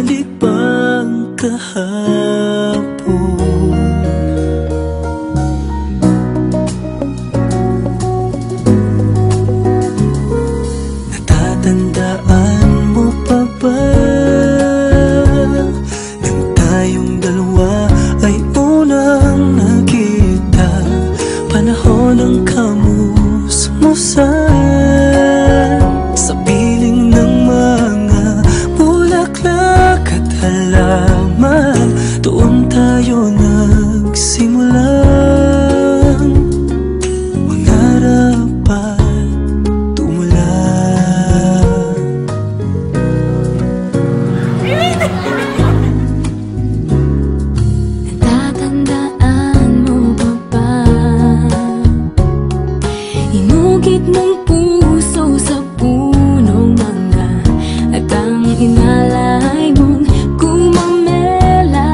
babalik bang kahapon? Natatandaan mo pa ba nang tayong dalawa ay unang nakita? Panahon ng kamusmusan sa piling ng mga bulaklak at halaman. Doon tayo nagsimulang mangarap at tumulan. Natatandaan mo ba ba? Inugit mong puso sa punong mangga at ang inalay mong gumamela.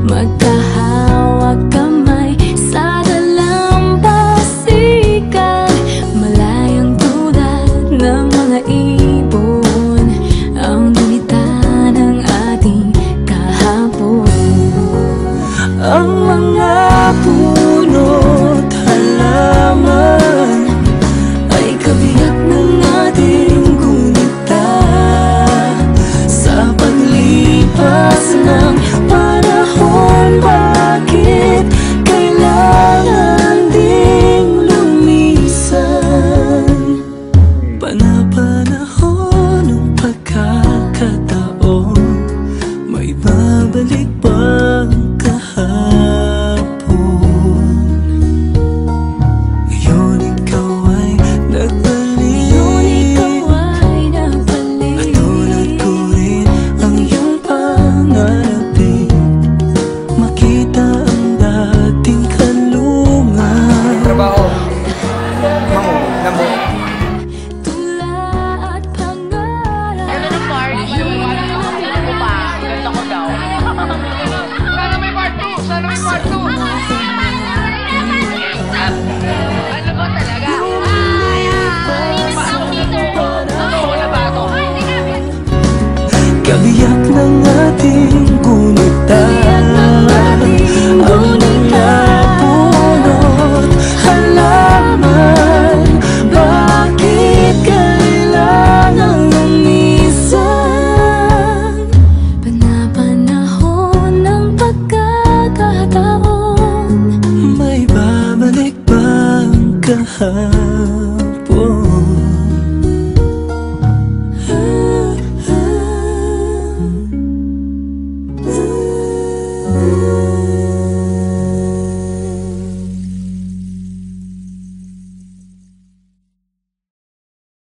Magkahawak kamay sa dalampasigan, malayang tulad ng mga ibon ang gunita ng ating kahapon. Ang mga puno't halaman ay kabiyak ng ating gunita. Sa paglipas ng panahon, bakit kailangan ding lumisan? Panapanahon ng pagkakataon, may babalik bang kahapon? Ngayon ikaw ay nagbalik, at tulad ko rin ang iyong pangarapin. Makita ang dating kanlungan. Trabaho. Mango, lambo. Tula at pangarap. Ano ng party? Alam mo pa, ganda ko daw. Sana may part 2! Sana may part 2! Ano ba talaga? Wala ba ito? Kabiyak ng ating gunita, ang mga puno't halaman, bakit kailangan lumisan? Panapanahon ng pagkakataon, May babalik bang kahapon?